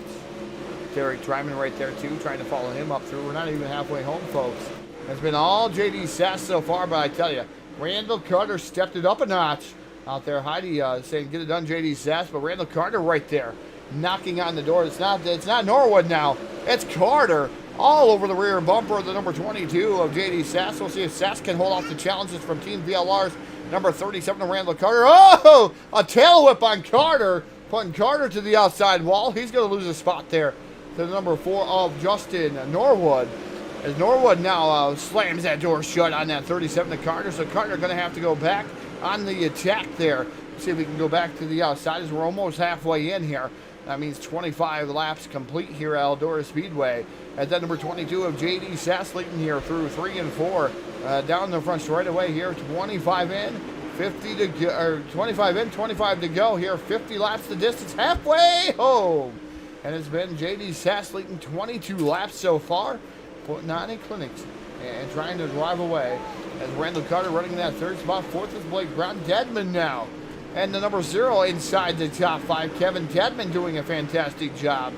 Derek Dryman right there too, trying to follow him up through. We're not even halfway home, folks. It's been all J.D. Sass so far, but I tell you, Randall Carter stepped it up a notch out there. Heidi saying, get it done, J.D. Sass, but Randall Carter right there, knocking on the door. It's not Norwood now. It's Carter all over the rear bumper of the number 22 of J.D. Sass. We'll see if Sass can hold off the challenges from Team VLR's number 37 of Randall Carter. Oh, a tail whip on Carter, putting Carter to the outside wall. He's going to lose a spot there to the number 4 of Justin Norwood. As Norwood now slams that door shut on that 37 of Carter. So Carter going to have to go back on the attack there. See if we can go back to the outside as we're almost halfway in here. That means 25 laps complete here at Eldora Speedway. At that number 22 of J.D. Sassleton here through 3 and 4. Down the front straight away here. 25 in, 50 to go, or 25 in, 25 to go here. 50 laps the distance, halfway home. And it's been J.D. Sassleton 22 laps so far, putting on a clinic and trying to drive away. As Randall Carter running in that 3rd spot. 4th is Blake Brown. Dedman now. And the number 0 inside the top 5. Kevin Dedman doing a fantastic job.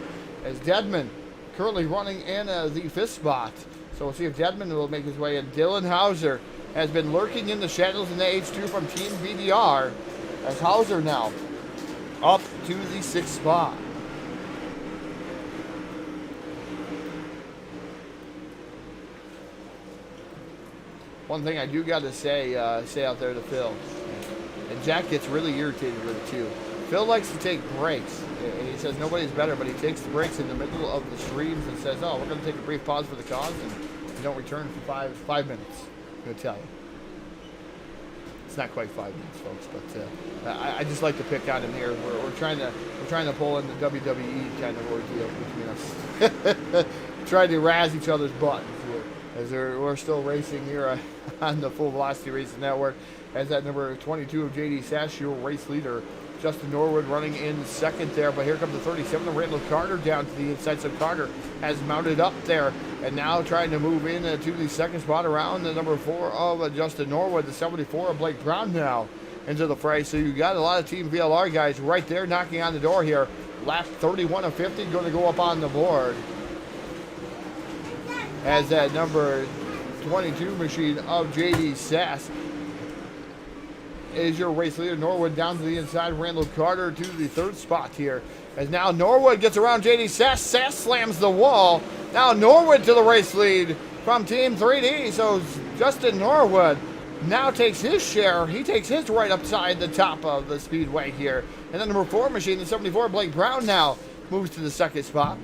As Dedman currently running in the 5th spot. So we'll see if Dedman will make his way in. Dylan Hauser has been lurking in the shadows in the H2 from Team VDR. As Hauser now up to the 6th spot. One thing I do got to say out there to Phil, and Jack gets really irritated with it too. Phil likes to take breaks. He says nobody's better, but he takes the breaks in the middle of the streams and says, "Oh, we're going to take a brief pause for the cause," and you don't return for five minutes. I'm going to tell you, it's not quite 5 minutes, folks. But I just like to pick on him here. We're trying to pull in the WWE kind of ordeal between us, trying to razz each other's buttons here. As we're still racing here on the Full Velocity Racing Network. As that number 22 of J.D. Sass, your race leader, Justin Norwood running in 2nd there. But here comes the 37 of Randall Carter down to the inside. So Carter has mounted up there and now trying to move in to the 2nd spot around the number 4 of Justin Norwood. The 74 of Blake Brown now into the fray. So you got a lot of Team VLR guys right there knocking on the door here. Lap 31 of 50 going to go up on the board. As that number 22 machine of J.D. Sass is your race leader. Norwood down to the inside. Randall Carter to the 3rd spot here. As now Norwood gets around J.D. Sass. Sass slams the wall. Now Norwood to the race lead from Team 3D. So Justin Norwood now takes his share. He takes his right upside the top of the speedway here. And then number 4 machine, the 74, Blake Brown now moves to the 2nd spot.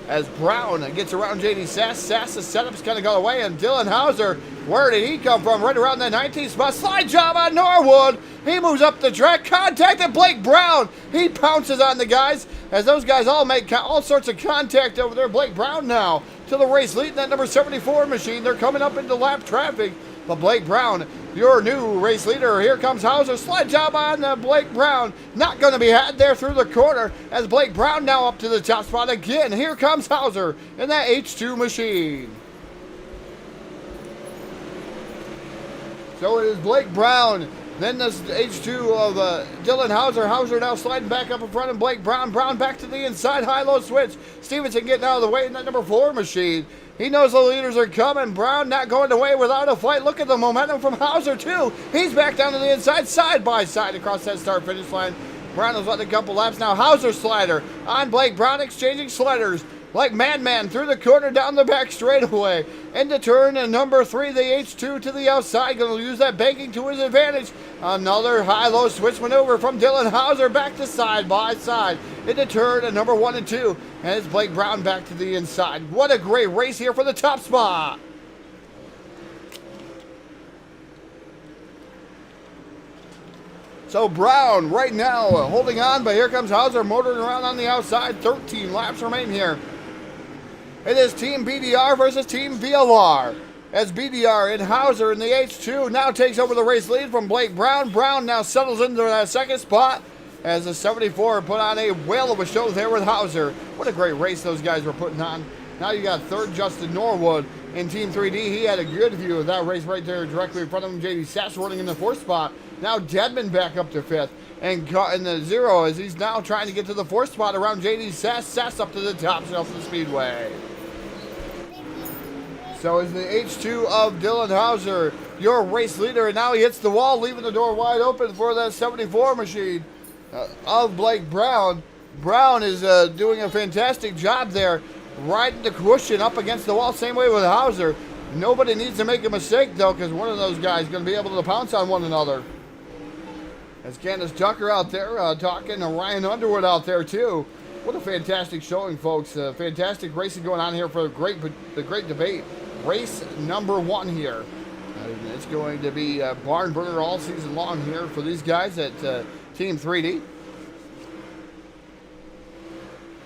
As Brown gets around J.D. Sass. Sass's setup's kind of gone away, and Dylan Hauser, where did he come from? Right around the 19th spot. Slide job on Norwood. He moves up the track. Contacted Blake Brown. He pounces on the guys as those guys all make all sorts of contact over there. Blake Brown now to the race lead in that number 74 machine. They're coming up into lap traffic. But Blake Brown, your new race leader. Here comes Hauser. Sled job on Blake Brown. Not going to be had there through the corner as Blake Brown now up to the top spot again. Here comes Hauser in that H2 machine. So it is Blake Brown Then this H2 of Dylan Hauser. Hauser now sliding back up in front of Blake Brown. Brown back to the inside, high-low switch. Stevenson getting out of the way in that number 4 machine. He knows the leaders are coming. Brown not going away without a fight. Look at the momentum from Hauser, too. He's back down to the inside, side by side across that start-finish line. Brown has led a couple laps now. Hauser slider on Blake Brown, exchanging sliders like madman through the corner, down the back straightaway. Into turn number 3, the H2 to the outside. Going to use that banking to his advantage. Another high-low switch maneuver from Dylan Hauser back to side by side. Into turn number 1 and 2. And it's Blake Brown back to the inside. What a great race here for the top spot. So Brown right now holding on, but here comes Hauser motoring around on the outside. 13 laps remain here. It is Team BDR versus Team VLR. As BDR and Hauser in the H2 now takes over the race lead from Blake Brown. Brown now settles into that second spot as the 74 put on a whale of a show there with Hauser. What a great race those guys were putting on. Now you got third Justin Norwood in Team 3D. He had a good view of that race right there directly in front of him. JD Sass running in the 4th spot. Now Dedman back up to 5th and caught in the 0 as he's now trying to get to the 4th spot around JD Sass. Sass up to the top shelf of the Speedway. So is the H2 of Dylan Hauser, your race leader, and now he hits the wall, leaving the door wide open for that 74 machine of Blake Brown. Brown is doing a fantastic job there, riding the cushion up against the wall, same way with Hauser. Nobody needs to make a mistake, though, because one of those guys is going to be able to pounce on one another. As Candace Tucker out there talking to Ryan Underwood out there, too. What a fantastic showing, folks. Fantastic racing going on here for the great debate. Race number 1 here. It's going to be barn burner all season long here for these guys at Team 3D.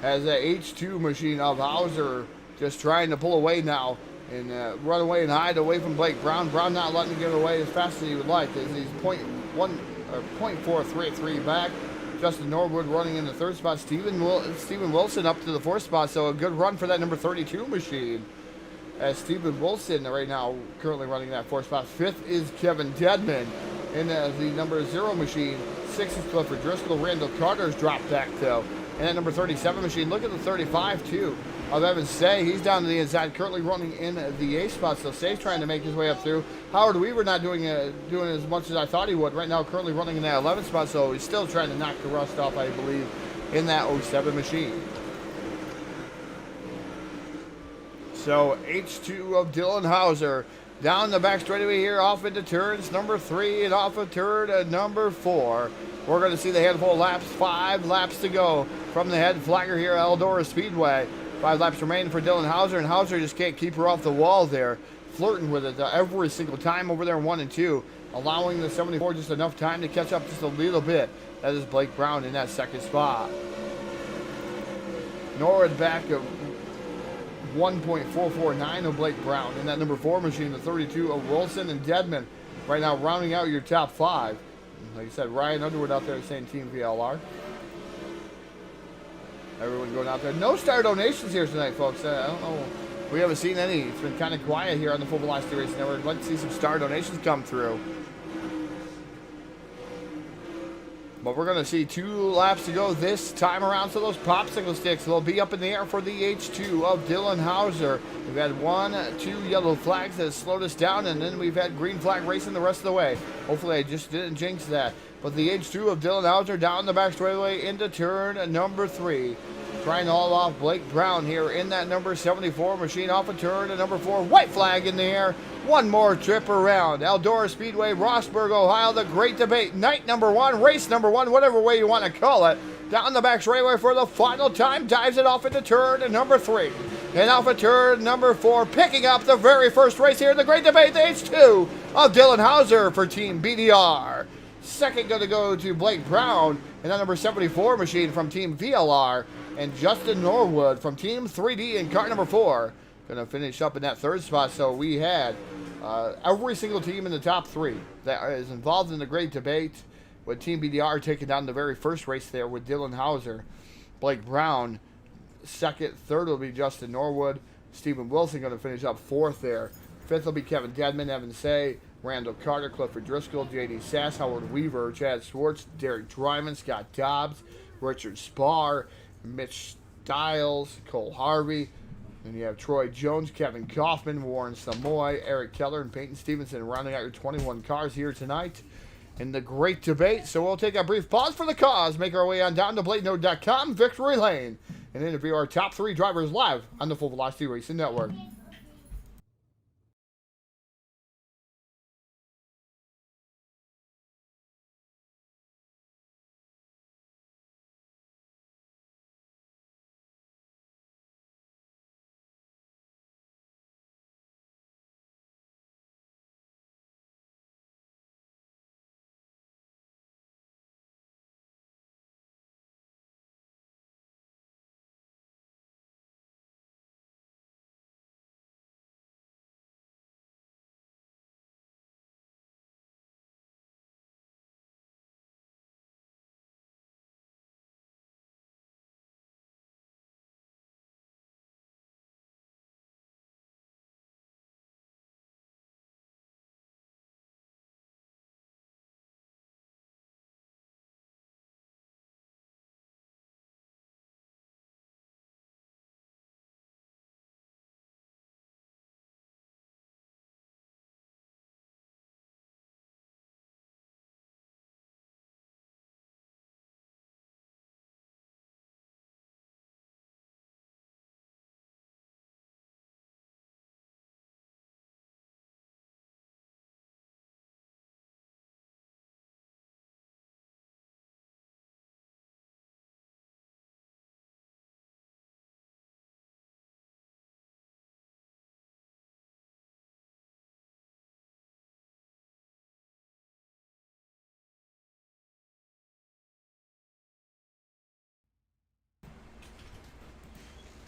As the H2 machine of Hauser just trying to pull away now and run away and hide away from Blake Brown. Brown not letting him get away as fast as he would like, as he's 0.433 back. Justin Norwood running in the 3rd spot. Steven Wilson up to the 4th spot, so a good run for that number 32 machine. As Steven Wilson right now currently running that 4th spot. 5th is Kevin Dedman in the number 0 machine. 6th is Clifford Driscoll. Randall Carter's dropped back though. And that number 37 machine. Look at the 35 too of Evan Say. He's down to the inside, currently running in the A spot. So Say's trying to make his way up through. Howard Weaver not doing as much as I thought he would. Right now currently running in that 11th spot. So he's still trying to knock the rust off, I believe, in that 07 machine. So H2 of Dylan Hauser down the back straightaway here, off into turns number 3 and off of turn number 4. We're going to see the handful of laps. 5 laps to go from the head flagger here at Eldora Speedway. 5 laps remain for Dylan Hauser, and Hauser just can't keep her off the wall there, flirting with it every single time over there in 1 and 2, allowing the 74 just enough time to catch up just a little bit. That is Blake Brown in that 2nd spot. Norwood back of 1.449 of Blake Brown in that number 4 machine, the 32 of Wilson and Dedman. Right now rounding out your top 5. Like I said, Ryan Underwood out there saying Team VLR. Everyone going out there. No star donations here tonight, folks. I don't know. We haven't seen any. It's been kind of quiet here on the Full Velocity Racing Network. I'd like to see some star donations come through. But we're going to see 2 laps to go this time around. So those popsicle sticks will be up in the air for the H2 of Dylan Hauser. We've had 1, 2 yellow flags that have slowed us down, and then we've had green flag racing the rest of the way. Hopefully I just didn't jinx that. But the H2 of Dylan Hauser down the back straightaway into turn number 3. Trying to haul off Blake Brown here in that number 74 machine off a turn number 4. White flag in the air. One more trip around Eldora Speedway, Rossburg, Ohio. The great debate. Night number 1, race number 1, whatever way you want to call it. Down the back straightaway for the final time. Dives it off into turn number 3. And off a turn number 4. Picking up the very first race here in the great debate. The H2 of Dylan Hauser for Team BDR. Second going to go to Blake Brown in that number 74 machine from Team VLR. And Justin Norwood from Team 3D in car number 4. Going to finish up in that 3rd spot. So we had every single team in the top 3 that is involved in the great debate, with Team BDR taking down the very first race there with Dylan Hauser. Blake Brown, 2nd. 3rd will be Justin Norwood. Steven Wilson going to finish up 4th there. 5th will be Kevin Dedman, Evan Say. Randall Carter, Clifford Driscoll, J.D. Sass, Howard Weaver, Chad Schwartz, Derek Dryman, Scott Dobbs, Richard Spar, Mitch Stiles, Cole Harvey. Then you have Troy Jones, Kevin Kaufman, Warren Samoy, Eric Keller, and Peyton Stevenson rounding out your 21 cars here tonight in the great debate. So we'll take a brief pause for the cause, make our way on down to BladeNode.com, Victory Lane, and interview our top 3 drivers live on the Full Velocity Racing Network.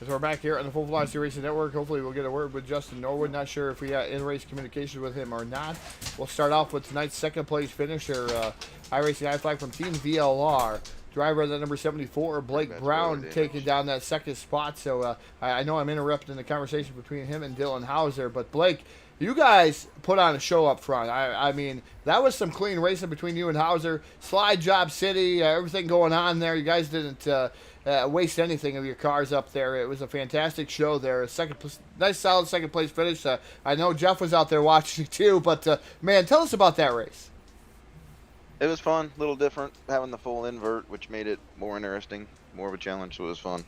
As we're back here on the Full Velocity Racing Network, hopefully we'll get a word with Justin Norwood. Not sure if we got in-race communication with him or not. We'll start off with tonight's second place finisher, iRacing iFlag from Team VLR. Driver the number 74, Blake Brown, taking down that second spot. So I know I'm interrupting the conversation between him and Dylan Hauser, but Blake, you guys put on a show up front. I mean, that was some clean racing between you and Hauser. Slide Job City, everything going on there. You guys didn't waste anything of your cars up there. It was a fantastic show there. Nice, solid second place finish. I know Jeff was out there watching too, but man, tell us about that race. It was fun, a little different, having the full invert, which made it more interesting, more of a challenge, so it was fun.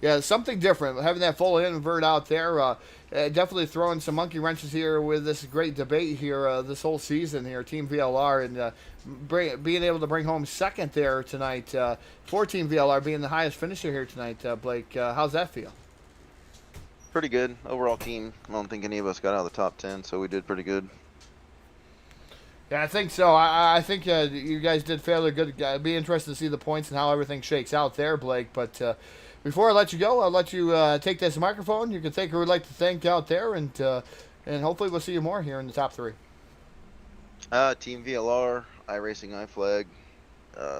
Yeah, something different. Having that full invert out there, definitely throwing some monkey wrenches here with this great debate here this whole season here, Team VLR, and being able to bring home second there tonight for Team VLR, being the highest finisher here tonight, Blake. How's that feel? Pretty good. Overall team, I don't think any of us got out of the top 10, so we did pretty good. Yeah, I think so. I think you guys did fairly good. Be interested to see the points and how everything shakes out there, Blake. But before I let you go, I'll let you take this microphone. You can thank who would like to thank out there, and hopefully we'll see you more here in the top 3. Team VLR, iRacing iFlag,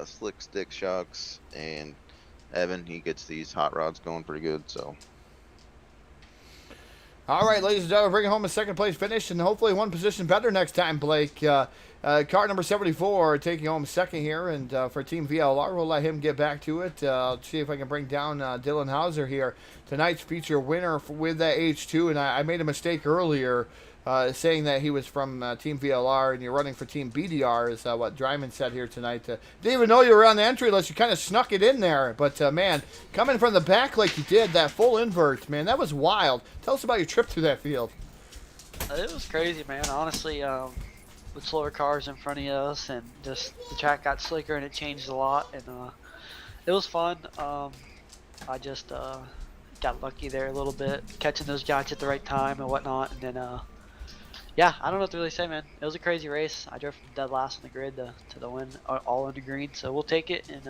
Slick Stick Shocks, and Evan. He gets these hot rods going pretty good, so. All right, ladies and gentlemen, bringing home a second place finish and hopefully one position better next time, Blake. Car number 74 taking home second here, and for Team VLR, we'll let him get back to it. I'll see if I can bring down Dylan Hauser here. Tonight's feature winner with that H2, and I made a mistake earlier saying that he was from Team VLR and you're running for Team BDR is what Dryman said here tonight. Didn't even know you were on the entry list. You kind of snuck it in there. But, man, coming from the back like you did, that full invert, man, that was wild. Tell us about your trip through that field. It was crazy, man. Honestly, with slower cars in front of us and just the track got slicker and it changed a lot. And it was fun. I just got lucky there a little bit, catching those guys at the right time and whatnot. And then yeah, I don't know what to really say, man. It was a crazy race. I drove from dead last on the grid to the win, all under green. So we'll take it and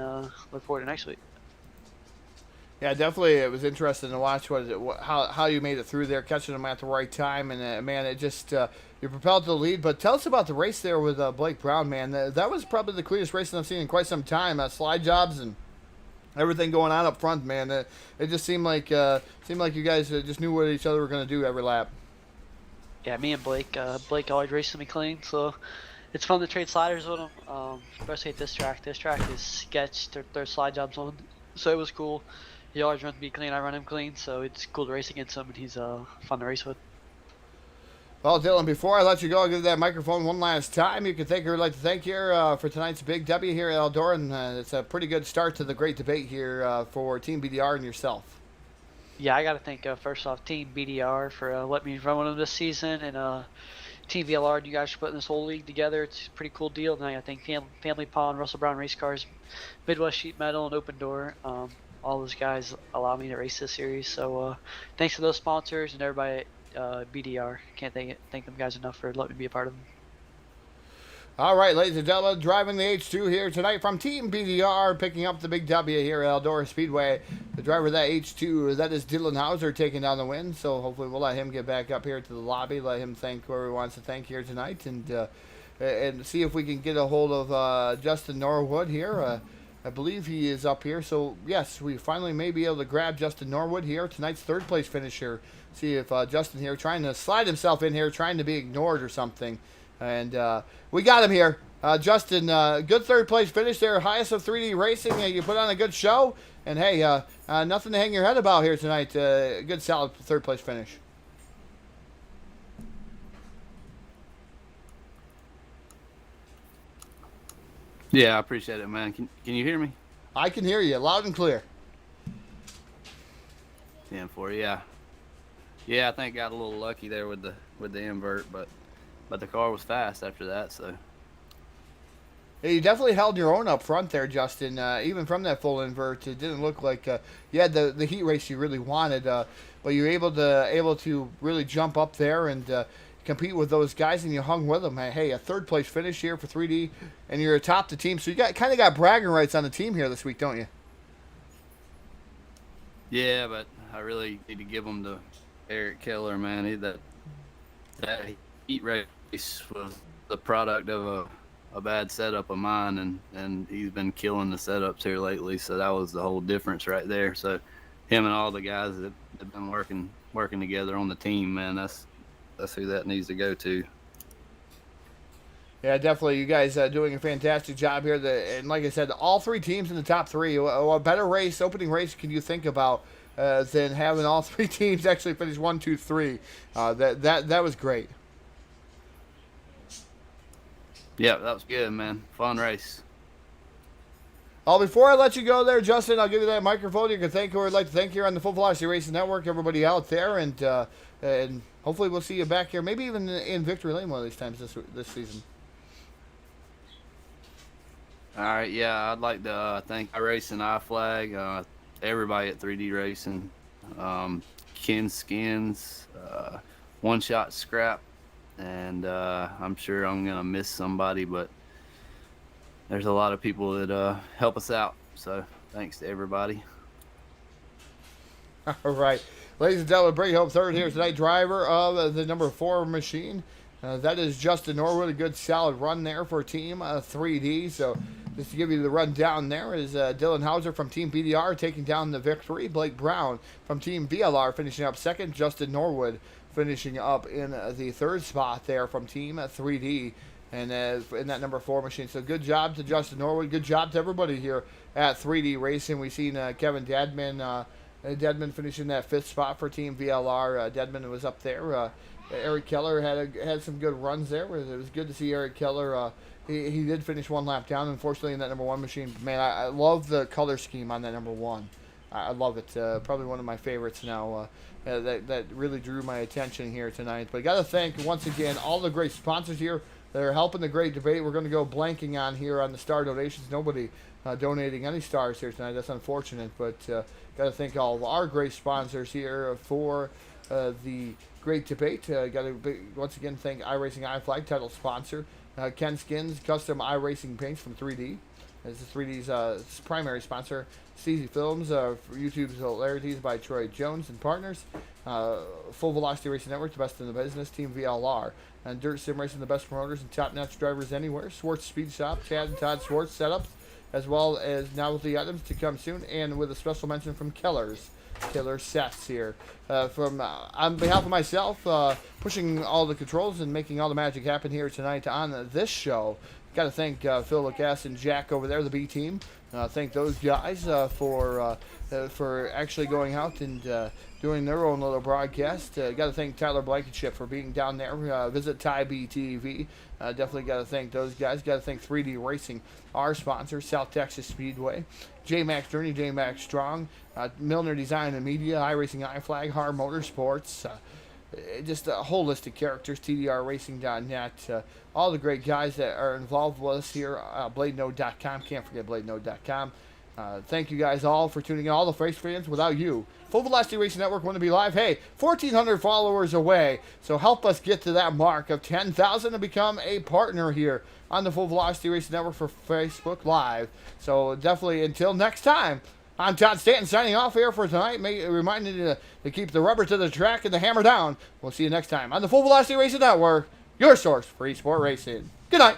look forward to next week. Yeah, definitely. It was interesting to watch how you made it through there, catching them at the right time, and man, it just you propelled to the lead. But tell us about the race there with Blake Brown, man. That was probably the cleanest racing I've seen in quite some time. Slide jobs and everything going on up front, man. It just seemed like you guys just knew what each other were going to do every lap. Yeah, me and Blake. Blake always races me clean, so it's fun to trade sliders with him. Especially at this track. This track is sketched. There's slide jobs on, so it was cool. He always runs me clean. I run him clean, so it's cool to race against him, and he's fun to race with. Well, Dylan, before I let you go, I'll give that microphone one last time. You can thank or would like to thank here for tonight's big W here at Eldora, and it's a pretty good start to the great debate here for Team BDR and yourself. Yeah, I got to thank first off Team BDR for letting me run with them this season, and Team VLR, you guys for putting this whole league together. It's a pretty cool deal. And I think Family Pond, Russell Brown Race Cars, Midwest Sheet Metal, and Open Door. All those guys allow me to race this series. So thanks to those sponsors and everybody at BDR. Can't thank them guys enough for letting me be a part of them. All right, ladies and gentlemen, driving the H2 here tonight from Team BDR, picking up the big W here at Eldora Speedway. The driver of that H2, that is Dylan Hauser taking down the win. So hopefully we'll let him get back up here to the lobby, let him thank whoever he wants to thank here tonight, and see if we can get a hold of Justin Norwood here. I believe he is up here. So, yes, we finally may be able to grab Justin Norwood here. Tonight's third place finisher. See if Justin here trying to slide himself in here, trying to be ignored or something. And we got him here. Justin, good third place finish there. Highest of 3D Racing. You put on a good show. And, hey, nothing to hang your head about here tonight. Good, solid third place finish. Yeah, I appreciate it, man. Can you hear me? I can hear you loud and clear. 10-4, yeah. Yeah, I think got a little lucky there with the invert, but the car was fast after that, so. Yeah, you definitely held your own up front there, Justin. Even from that full invert, it didn't look like you had the heat race you really wanted, but you were able to really jump up there and compete with those guys, and you hung with them. Hey, a third place finish here for 3D, and you're atop the team, so you kind of got bragging rights on the team here this week, don't you? Yeah, but I really need to give them to Eric Keller, man. That heat race was the product of a bad setup of mine, and he's been killing the setups here lately, so that was the whole difference right there. So him and all the guys that have been working together on the team, man, that's who that needs to go to. Yeah, definitely. You guys doing a fantastic job here. And like I said, all three teams in the top three. What better opening race can you think about than having all three teams actually finish 1, 2, 3? That was great. Yeah, that was good, man. Fun race. Oh, before I let you go there, Justin, I'll give you that microphone. You can thank who I'd like to thank here on the Full Velocity Racing Network, everybody out there, and hopefully we'll see you back here, maybe even in Victory Lane one of these times this season. All right, yeah, I'd like to thank iRacing, iFlag, everybody at 3D Racing, Ken Skins, One Shot Scrap, and I'm sure I'm going to miss somebody, but there's a lot of people that help us out, so thanks to everybody. All right. Ladies and gentlemen, bring home third here tonight, driver of the number 4 machine. That is Justin Norwood, a good solid run there for Team 3D. So just to give you the rundown there is Dylan Hauser from Team BDR taking down the victory. Blake Brown from Team VLR finishing up second. Justin Norwood finishing up in the third spot there from Team 3D. And in that number 4 machine. So good job to Justin Norwood. Good job to everybody here at 3D Racing. We've seen Kevin Dadman finishing that 5th spot for Team VLR. Dedman was up there. Eric Keller had some good runs there. It was good to see Eric Keller. He did finish one lap down, unfortunately, in that number 1 machine. Man, I love the color scheme on that number 1. I love it. Probably one of my favorites now. That really drew my attention here tonight. But I got to thank, once again, all the great sponsors here that are helping the great debate. We're going to go blanking on here on the star donations. Nobody donating any stars here tonight. That's unfortunate. But got to thank all of our great sponsors here for the great debate. Got to once again thank iRacing iFlag, title sponsor. Ken Skins, custom iRacing paints from 3D. This is 3D's primary sponsor. CZ Films for YouTube's Hilarities by Troy Jones and Partners. Full Velocity Racing Network, the best in the business. Team VLR. And Dirt Sim Racing, the best promoters and top-notch drivers anywhere. Swartz Speed Shop, Chad and Todd Swartz setups, as well as novelty items to come soon. And with a special mention from Keller's killer sets here. On behalf of myself, pushing all the controls and making all the magic happen here tonight on this show. Got to thank Phil Lacasse and Jack over there, the B team. Thank those guys for actually going out and doing their own little broadcast. Got to thank Tyler Blankenship for being down there. Visit Ty BTV. Definitely got to thank those guys. Got to thank 3D Racing, our sponsor, South Texas Speedway. J-Max Journey, J-Max Strong, Milner Design and Media, iRacing, iFlag, Har Motorsports. Just holistic characters, TDRRacing.net, all the great guys that are involved with us here, BladeNode.com, can't forget BladeNode.com. Thank you guys all for tuning in, all the race fans. Without you, Full Velocity Racing Network wouldn't be live. Hey, 1,400 followers away, so help us get to that mark of 10,000 to become a partner here on the Full Velocity Racing Network for Facebook Live. So definitely, until next time, I'm Todd Stanton signing off here for tonight. Reminding you to keep the rubber to the track and the hammer down. We'll see you next time on the Full Velocity Racing Network, your source for eSport racing. Good night.